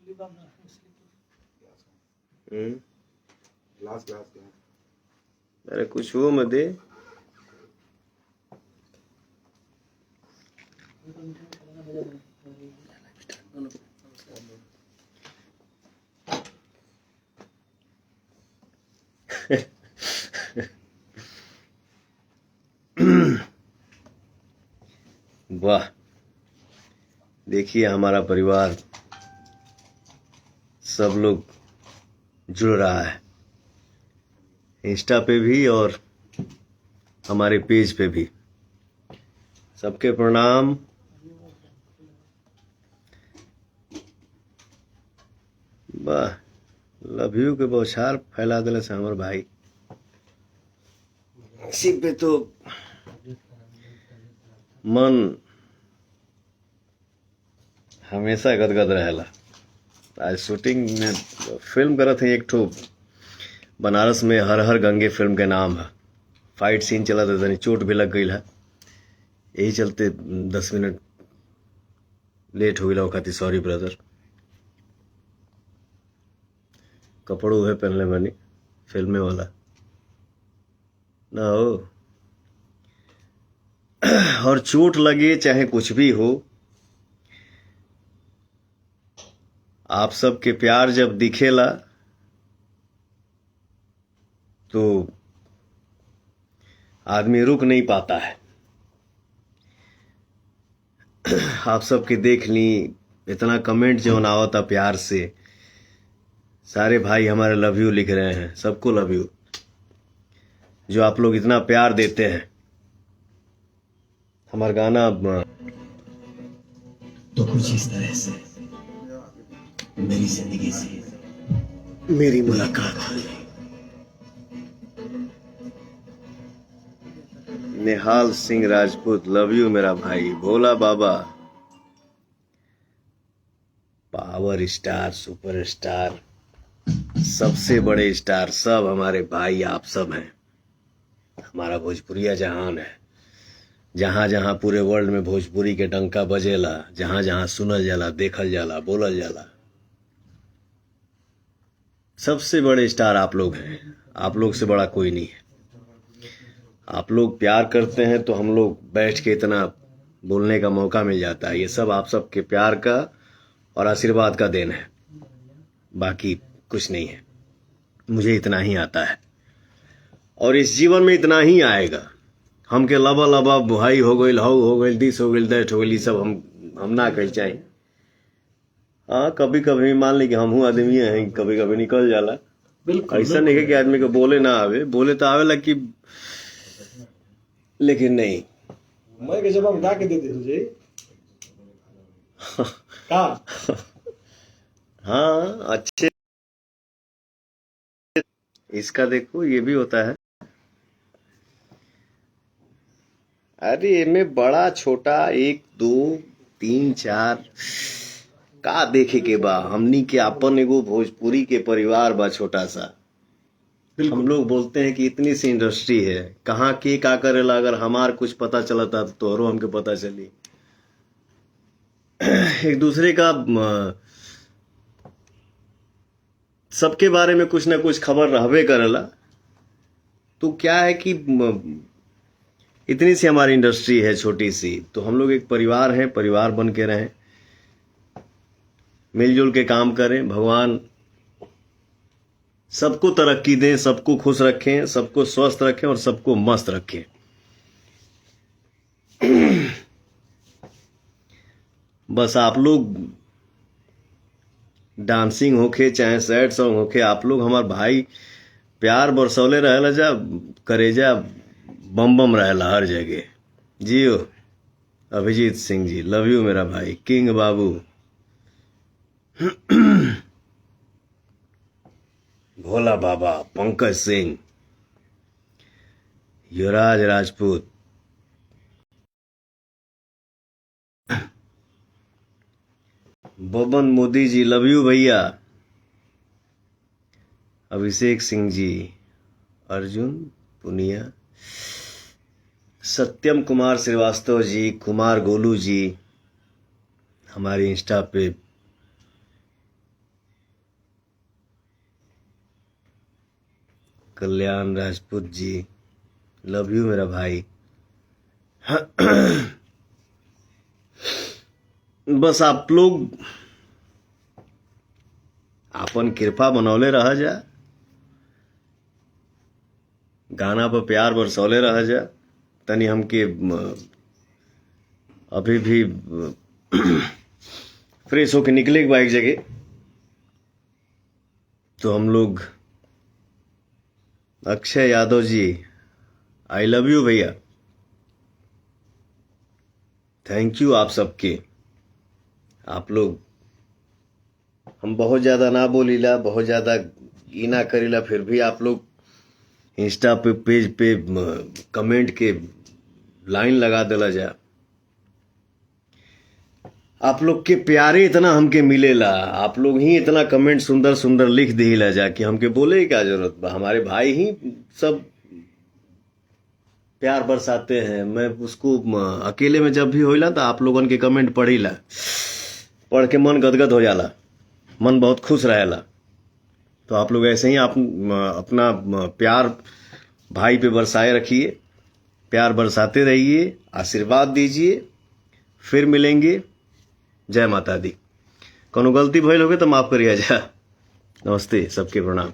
Glass glass glass. अरे कुछ हो मत दे। वाह, देखिए हमारा परिवार सब लोग जुड़ रहा है, इंस्टा पे भी और हमारे पेज पे भी। सबके प्रणाम। वाह, लव यू के बौछार फैला दिले से हमर भाई। इसी पे तो मन हमेशा गदगद रहेला। आज शूटिंग में फिल्म करत है एक ठो बनारस में, हर हर गंगे फिल्म के नाम है। फाइट सीन चला था, तनी चोट भी लग गई है, यही चलते 10 मिनट लेट हो गया खातिर सॉरी ब्रदर। कपड़ों है पहनले बनी फिल्मे वाला ना हो। और चोट लगे चाहे कुछ भी हो, आप सबके प्यार जब दिखेला तो आदमी रुक नहीं पाता है। आप सबके देख ली, इतना कमेंट जो आवता प्यार से, सारे भाई हमारे लव यू लिख रहे हैं, सबको लव यू। जो आप लोग इतना प्यार देते हैं, हमारा गाना तो कुछ इस तरह से मेरी जिंदगी से मेरी मुलाकात हुई। निहाल सिंह राजपूत, लव यू मेरा भाई। भोला बाबा, पावर स्टार, सुपर स्टार, सबसे बड़े स्टार, सब हमारे भाई आप सब हैं। हमारा भोजपुरिया जहान है। जहां जहां पूरे वर्ल्ड में भोजपुरी के डंका बजेला, जहां जहां सुनल जाला, देखल जाला, बोलल जाला, सबसे बड़े स्टार आप लोग हैं। आप लोग से बड़ा कोई नहीं है। आप लोग प्यार करते हैं तो हम लोग बैठ के इतना बोलने का मौका मिल जाता है। ये सब आप सबके प्यार का और आशीर्वाद का देन है, बाकी कुछ नहीं है। मुझे इतना ही आता है और इस जीवन में इतना ही आएगा। हमके लबा लबा भाई हो गई, हाउ हो गई, दिस हो गई, दैट हो गई, सब हम ना कह चाहे। हाँ, कभी कभी मान ली कि हम आदमी हैं, कभी कभी निकल जाला। ऐसा नहीं है कि आदमी को बोले ना आवे, बोले तो आवेला कि, लेकिन नहीं। मैं के जवाब उठा के दे दे तुझे का। हाँ, अच्छे। इसका देखो, ये भी होता है। अरे इनमें बड़ा छोटा 1 2 3 4 का देखे के बा। हमनी के अपन एगो भोजपुरी के परिवार बा छोटा सा। हम लोग बोलते हैं कि इतनी सी इंडस्ट्री है, कहाँ के का करेला। अगर हमार कुछ पता चलता तो तोहरो हमके पता चली। एक दूसरे का सबके बारे में कुछ ना कुछ खबर रहबे करेला। तो क्या है कि इतनी सी हमारी इंडस्ट्री है छोटी सी, तो हम लोग एक परिवार हैं, परिवार बन के रहें, मिलजुल के काम करें। भगवान सबको तरक्की दें, सबको खुश रखें, सबको स्वस्थ रखें और सबको मस्त रखें। बस आप लोग डांसिंग होके चाहे सैड सॉन्ग होके, आप लोग हमार भाई प्यार बरसौले रहेला जा, करेजा बम बम रहेला हर जगह। जियो। अभिजीत सिंह जी, लव यू मेरा भाई। किंग बाबू, भोला बाबा, पंकज सिंह, युवराज राजपूत, बबन मोदी जी, लव यू भैया। अभिषेक सिंह जी, अर्जुन पुनिया, सत्यम कुमार श्रीवास्तव जी, कुमार गोलू जी, हमारे इंस्टा पे कल्याण राजपूत जी, लव यू मेरा भाई। बस आप लोग आपन कृपा बनौले रह जा, गाना पर प्यार बरसौले रह जा। तनी हमके अभी भी फ्रेश होके निकले एक बाइक जगह, तो हम लोग Akshay Yadav ji, I love you भैया, थैंक यू आप सबके। आप लोग, हम बहुत ज्यादा ना बोलीला, बहुत ज्यादा ई ना करीला, फिर भी आप लोग इंस्टा पे पेज पे कमेंट के लाइन लगा देला जा। आप लोग के प्यारे इतना हमके मिलेला, आप लोग ही इतना कमेंट सुंदर सुंदर लिख दिला जा कि हमके बोले की क्या जरूरत बा। हमारे भाई ही सब प्यार बरसाते हैं। मैं उसको अकेले में जब भी होइला तो आप लोगन के कमेंट पढ़ीला, पढ़ के मन गदगद हो जाला, मन बहुत खुश रहेला। तो आप लोग ऐसे ही आप अपना प्यार भाई पे बरसाए रखिए, प्यार बरसाते रहिए, आशीर्वाद दीजिए। फिर मिलेंगे। जय माता दी। कोनो गलती भइल होगे तो माफ करिए जा। नमस्ते, सबके प्रणाम।